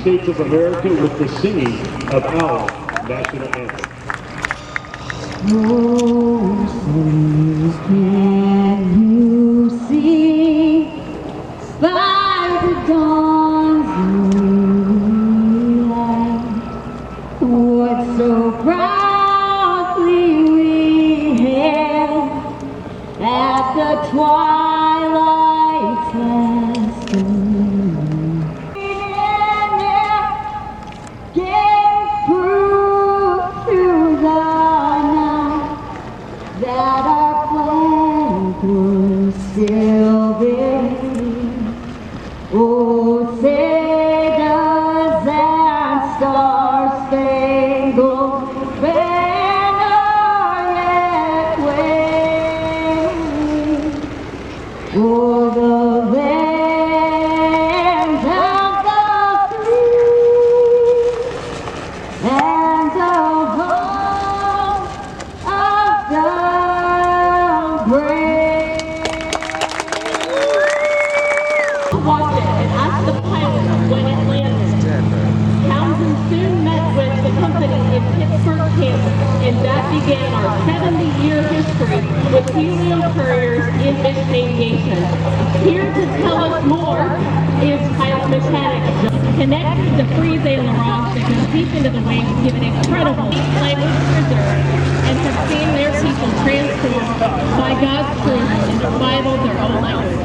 States of America with the singing of our national anthem. Oh, can you see by the dawn's early light what so proudly we hailed at the twilight's last gleam? Gave proof through the that our flag was still bearing. Oh, say does that star-spangled banner yet wave o'er the lands of the free and the home of the Watched it and asked the pilot when it landed. Townsend soon met with the company in Pittsburgh, Kansas, and that began our 70-year history with helium couriers in mission aviation. Here to tell us more is pilot mechanic. Connected to freeze ailerons that go deep into the wings, give an incredible language preserve, and have seen their people transformed by God's truth and the Bible their own language.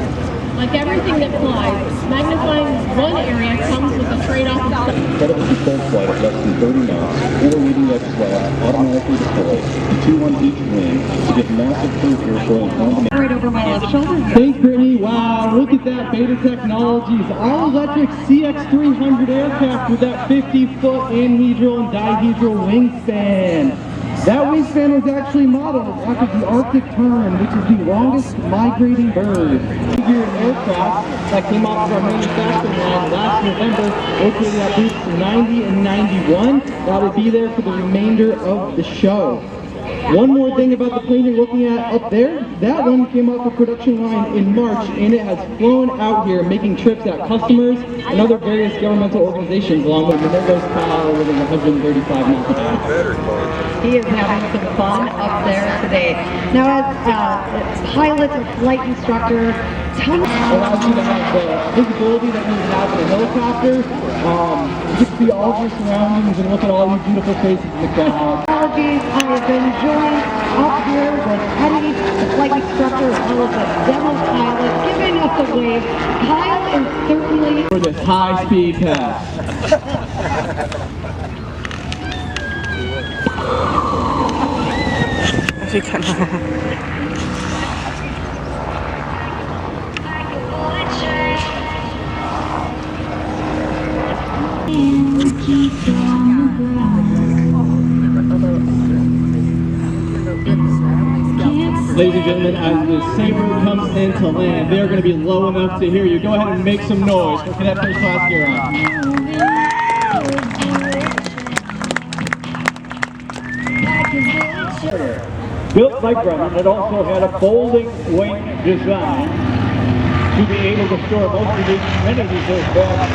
Like everything that flies, magnifying one area comes with a trade-off of stuff. Incredible controlled flight at less than 30 knots, 4 leading edge slabs automatically deployed, and 2 on each wing to get massive cruisers going on the Right over my left shoulder. Thanks, Brittany. Wow, look at that Beta Technologies all-electric CX300 aircraft with that 50-foot anhedral and dihedral wingspan. That wingspan was actually modeled after the Arctic tern, which is the longest migrating bird. Figure aircraft that came off of our manufacturing line last November, located at booths 90 and 91. That will be there for the remainder of the show. One more thing about the plane you're looking at up there, that one came off a production line in March and it has flown out here making trips at customers and other various governmental organizations along with the Minerva's Kyle within 135 miles an hour. He is having some fun up there today. Now, as a pilot or flight instructor, tell me. Allows you to have the visibility that you would have in a helicopter. You get to see all of your surroundings and look at all these beautiful faces in the crowd. Technologies, I have been joined up here with Eddie, the flight instructor, as well as a demo pilot, giving us a wave. Kyle is certainly For this high-speed pass. Ladies and gentlemen, as the Sabre comes into land, they're going to be low enough to hear you. Go ahead and make some noise. Let's get that first class gear on. Built by Grumman, it also had a folding wing design to be able to store many of these aircraft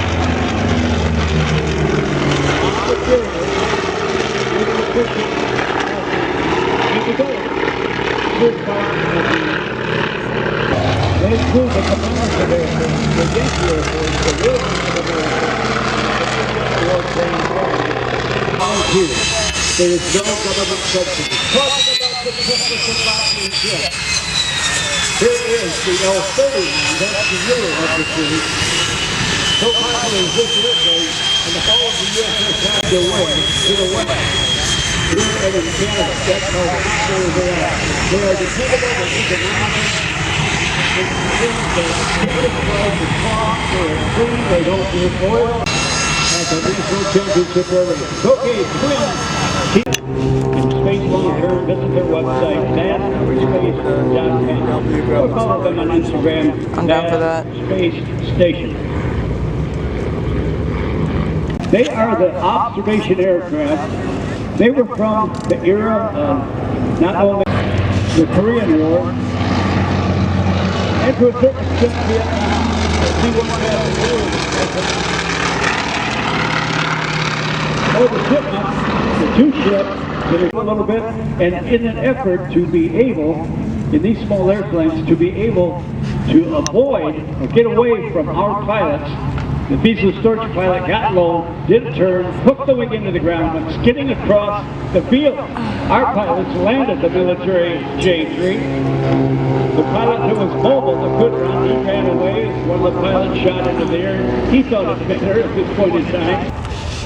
on the carrier with efficient capability. This part of the they prove that the balance of airplanes, the Yankee airplanes, the real volunteers. There is no government subsidy. Talking about the purpose of Boston jet. Here is the L-30, that's the middle of the city. So popular is this airplane, and the whole of the USS had their way to the west. Here in Canada, that's how popular they are. They are dependable and economic. They price is cost, they are free, they don't use oil. That's a national championship area. Okay, twins. Space long-term, visit their website, naspace.com, or follow them on Instagram, I'm down for that. Space Station. They are the observation aircraft. They were from the era of not only the Korean War, and to a certain extent Vietnam, the C-130. or the shipment, the two ships that are a little bit, and in an effort to be able, in these small airplanes, to be able to avoid or get away from our pilots. The diesel storage pilot got low, did a turn, hooked the wing into the ground, went skidding across the field. Our pilots landed the military J-3. The pilot who was mobile, the could run, he ran away. One of the pilots shot into the air. He thought it better at this point in time.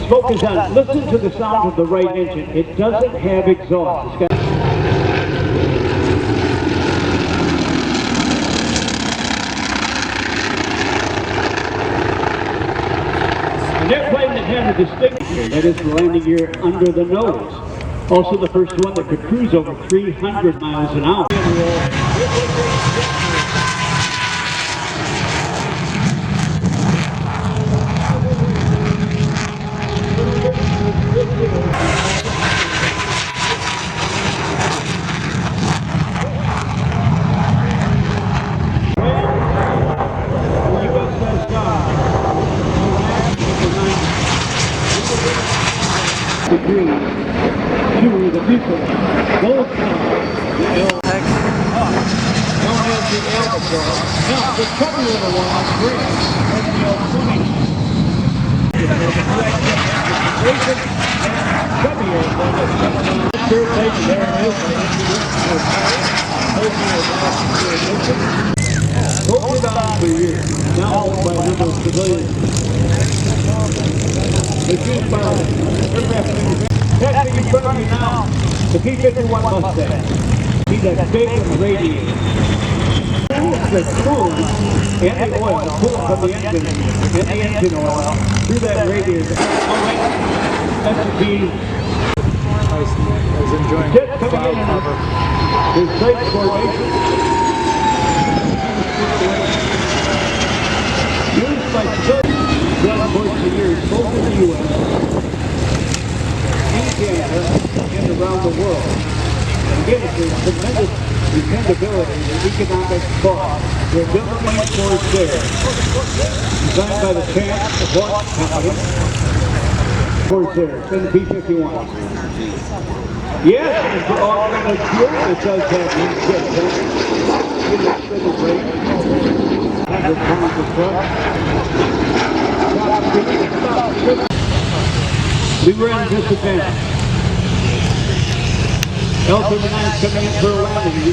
Focus on, listen to the sound of the right engine. It doesn't have exhaust. It's got an airplane that had a distinction, that is the landing gear under the nose. Also the first one that could cruise over 300 miles an hour. Degrees to the fuselage. Both sides, the L known as the albatross. Now, the chubby little one on green is the L-20. Chubby airplane that's coming on. Sure thing, there it is. Hold it on for years. Now owned by a number of civilians. It's used by aircraft manufacturers. Testing in front of you now, the P-51 Mustang. See that big radiator. The coolant and the oil, the coolant from the engine and the engine oil through that radiator. All right, that should be. I was enjoying Jet coming in. There's great formation. Used by throughout the course of the years, both in the U.S. Canada and around the world. Again, there's tremendous dependability and economic cost. They're building these forts there. Designed by the Champ, the Bosch Company. Forts there. It's in the P-51. Yes, and for all kind of fuel, it does have these jets. It's extended range. 100 pounds of thrust. We were at a disadvantage. L-39's coming in for a landing.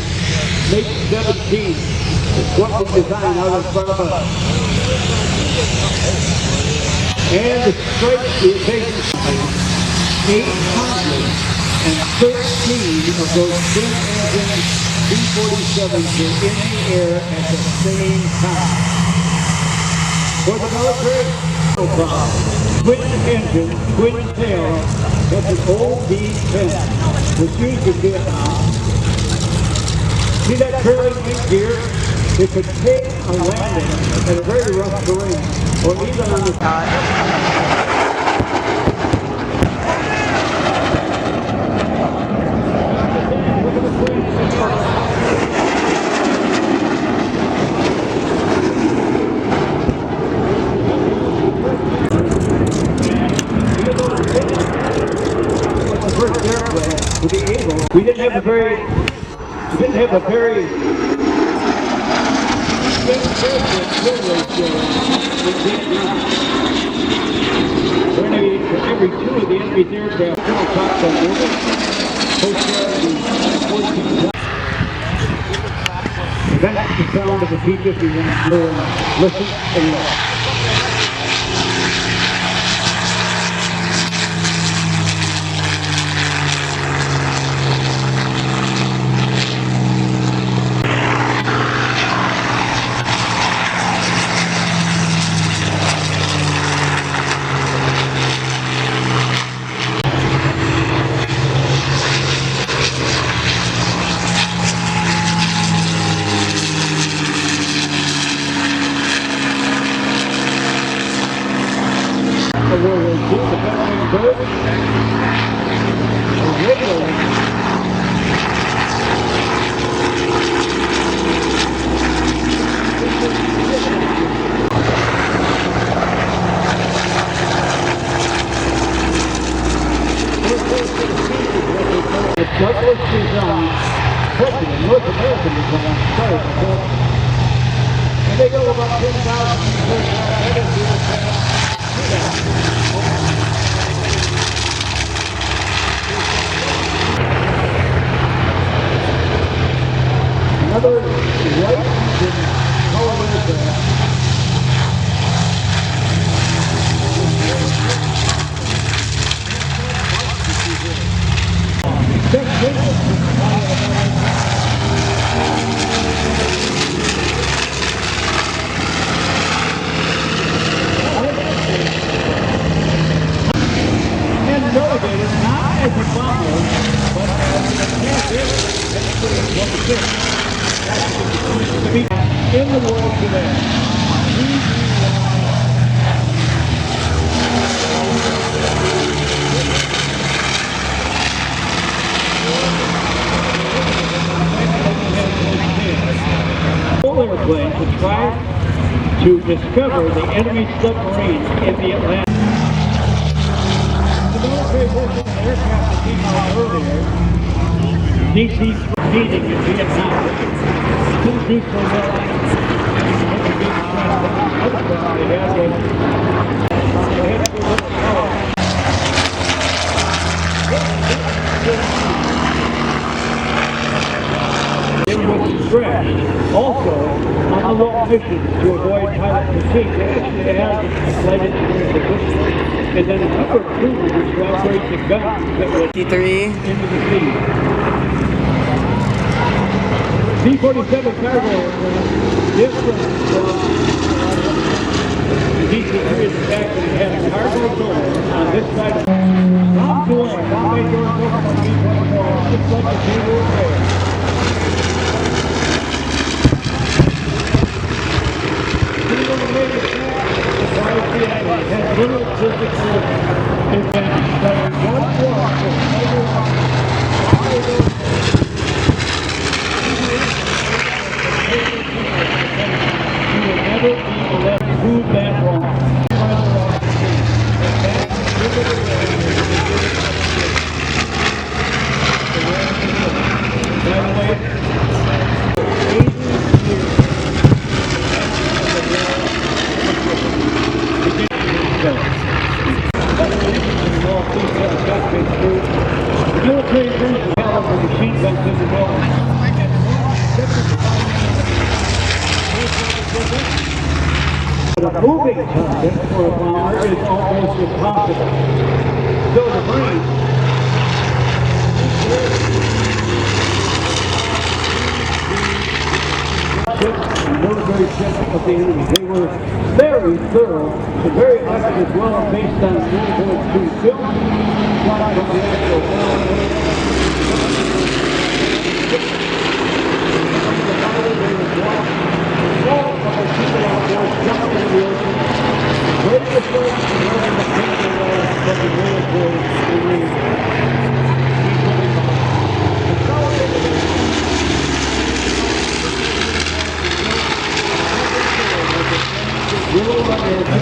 Mate 17 is what we designed out in front of us. And the strike, the occasion, 813 of those twin-engine B-47s were in the air at the same time. For the military, twin engine, twin tail, that's an old B-10, was used in Vietnam. See that curling wing gear? It could take a landing at a very rough terrain, or even on the to be able, we didn't have a very expensive fuel ratio in Vietnam. Every two of the enemy's aircraft fuel tops on board. That's the sound of the P-51 blowing. Listen and look. aircraft headed to the another light engine powered aircraft. And relegated not as a bomber, but as an attack aircraft. In the world today. Airplane to try to discover the enemy submarine in the Atlantic. The military version of the aircraft that came out earlier, DC-3 meeting in Vietnam, two nuclear warheads. Other problem they had was they had to go with the power. It was stretched also on the long mission to avoid pilot fatigue. They actually had flight engineering position. And then a number of crews to operate the guns that were into the sea. C-47 cargo aircraft, different from the DC-3 is the fact that it had a cargo door on this side. Bomb door, bomb bay doors open on B-24, just like the day were there. Has little physical advantage, but in one walk will never be left to prove that wrong. By the way, the military version of caliber machine guns in the middle. But a moving target for a bomber is almost impossible. So the Marines and military ships of the enemy. They were very thorough and very accurate as well, based on World War II film. Shot from the actual all of our people out there jumping in the ocean, ready to fight and running the painful lives of the military.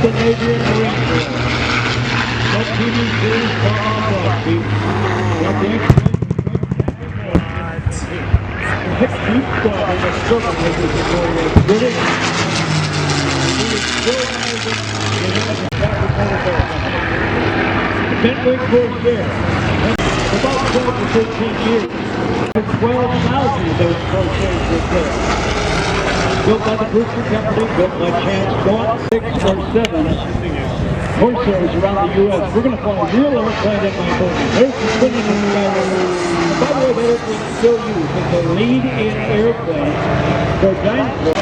The Navy and Marine Corps. That TV series for all people. Got the keep going the struggle with this British. The Bentley Corsair. About 12 to 13 years. 12,000 of those Corsairs were built. Built by the Brewster Company, built by Chance Gaunt, 6 or 7 Corsairs around the U.S. We're going to fly a real airplane in my building. There's the spinning in the sky. By the way, that airplane is still used as the lead-in airplane for dinosaurs.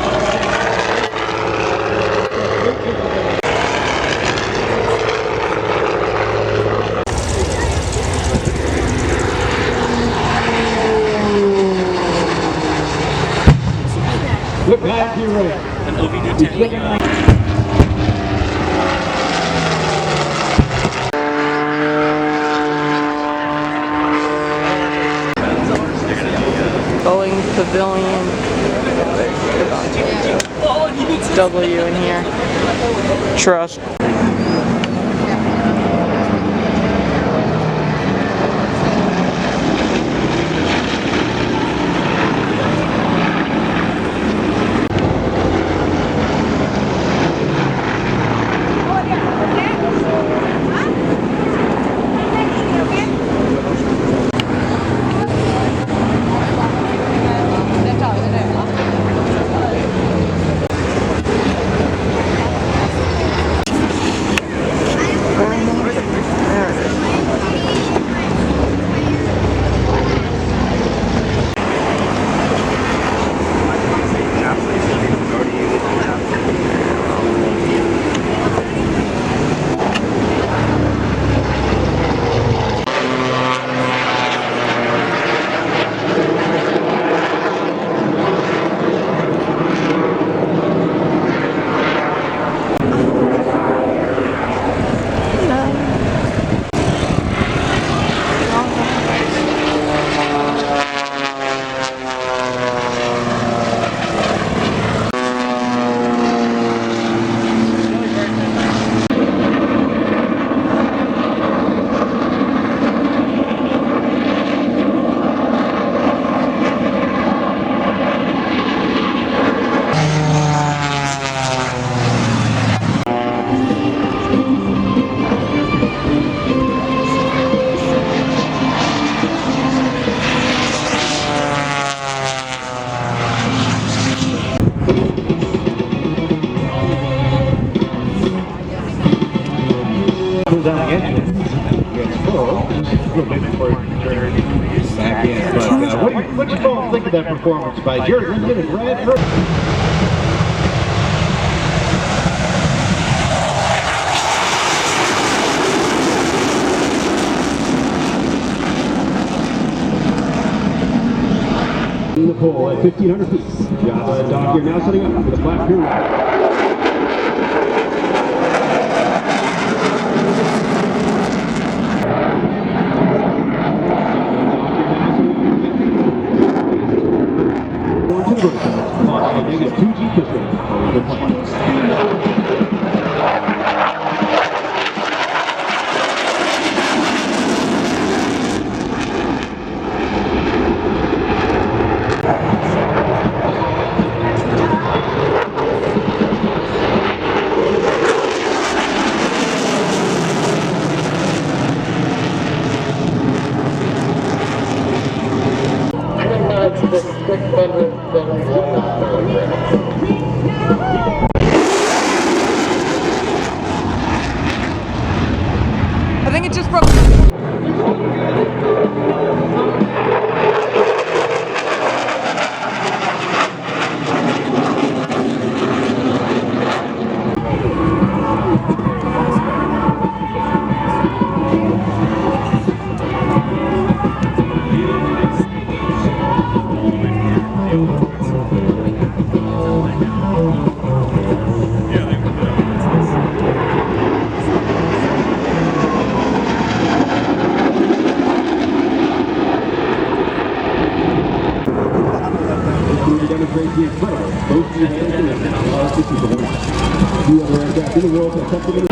Look behind you, right? An OVD-10. Boeing Pavilion. It's W in here. Trust. cool down the engine. It's full. A little bit before you turn back in. But what do you folks think of that performance by Jared Lincoln and Brad Hurst? In the pole at 1,500 feet. Java Doc here now setting up for the flat pier ride. Going to the vertical. Launch a negative 2G piston over the plane. I think it just broke. Demonstrates the incredible both the American and Alaska capabilities. Few other aircraft in the world have attempted to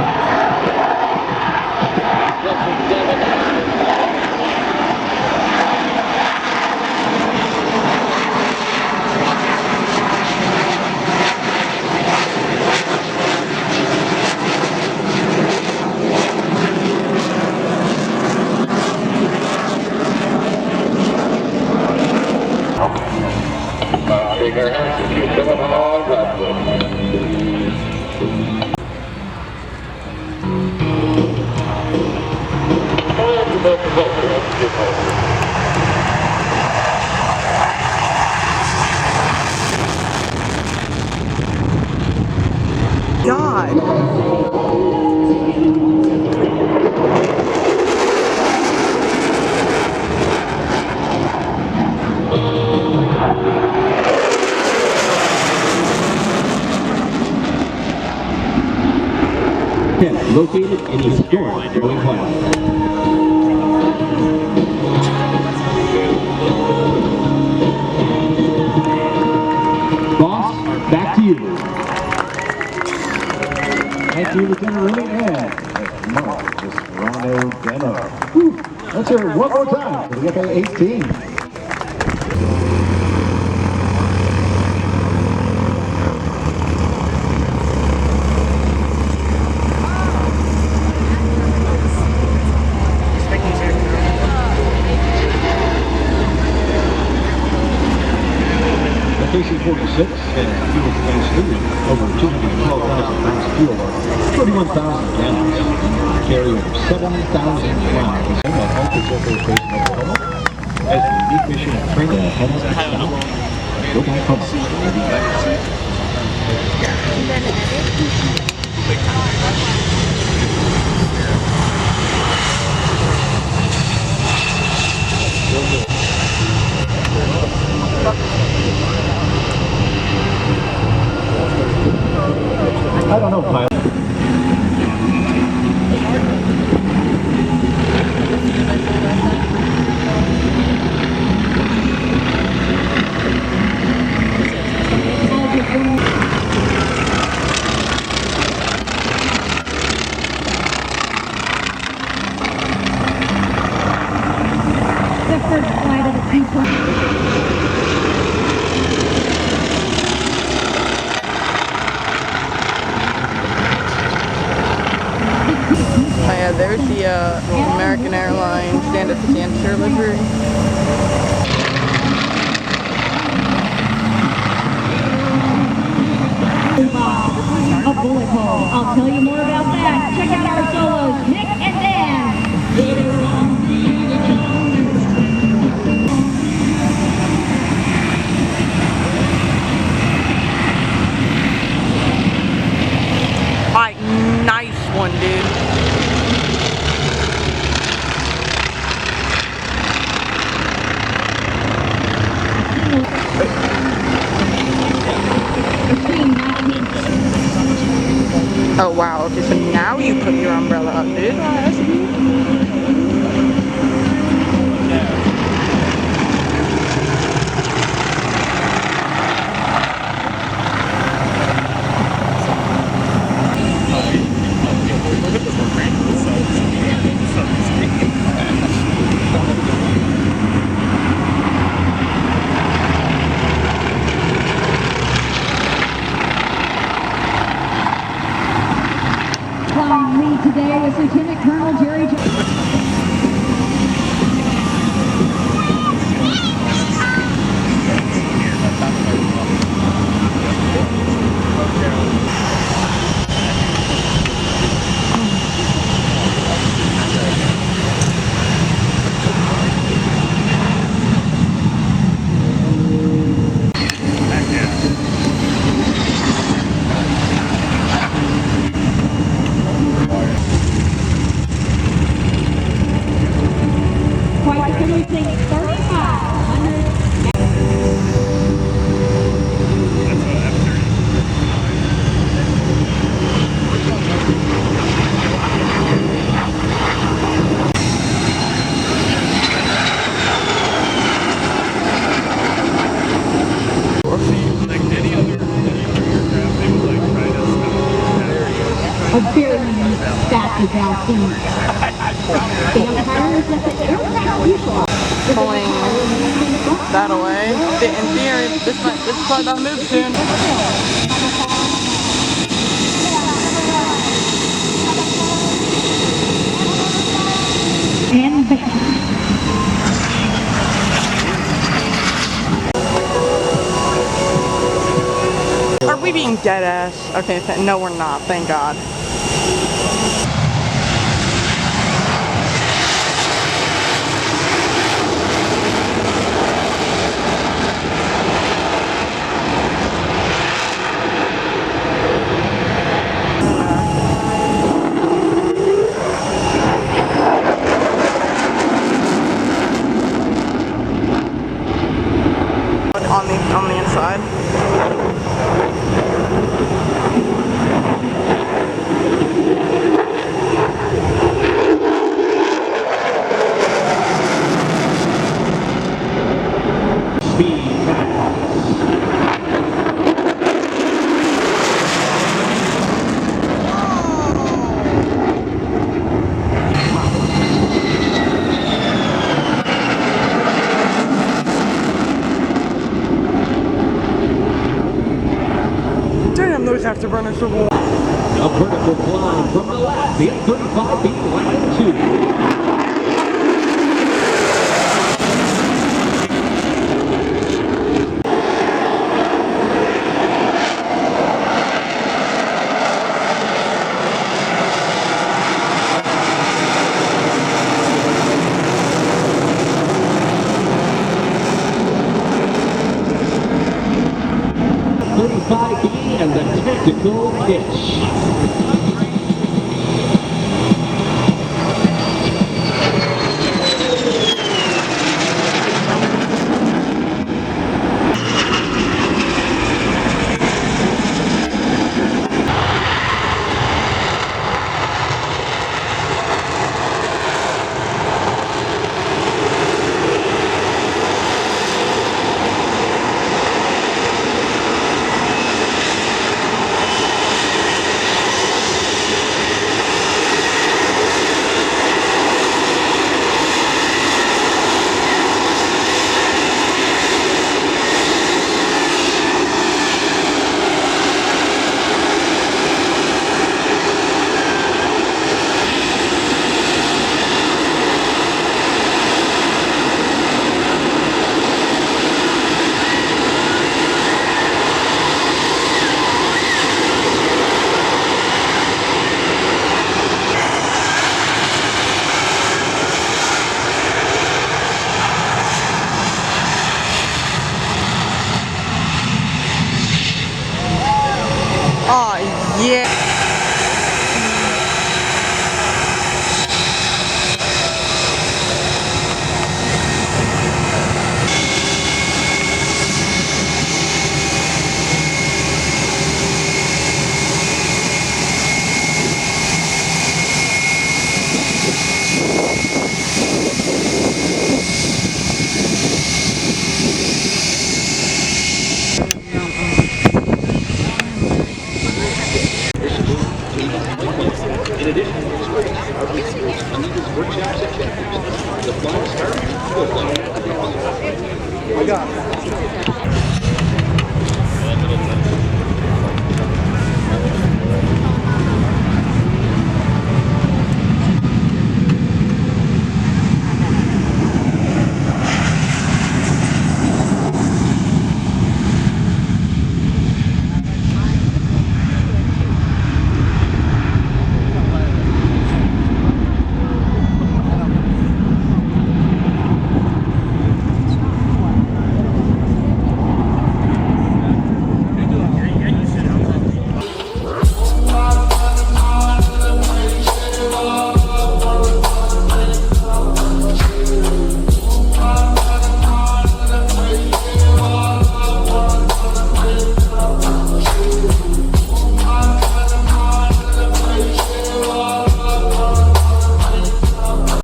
God. located in a historic Boeing class. Boss, back to you. Thank you, Lieutenant Rooney, and marvelous Rhino demo. Whew. Let's hear it one more time for the FA-18. Location 46 and fuel capacity over 212,000 pounds of fuel, 31,000 gallons, carry over 7,000 miles. At Oshkosh Air Force Base in Oklahoma, as the unique mission of training the heads of south. Go back home. I don't know, pilot. The first flight of the people. Oh yeah, there's the American Airlines stand at the Dancer livery. A bullet hole. I'll tell you more about that. Check out our solos, Nick Oh wow, okay, so now you put your umbrella up, dude. I see. Flying lead today is Lieutenant Colonel Jerry quite producing 3,500. A very unique fact is now seen. The umpires at the aircraft fuselage. Pulling that away. In theory, this flight don't move soon. And back. Are we being dead ass? Okay, no we're not, thank God. On the inside. Damn, those afterburners are warm. A vertical climb from the left. The F-35B line 2. And the tactical pitch. In addition, workshops and chapters. The flying start will I got it.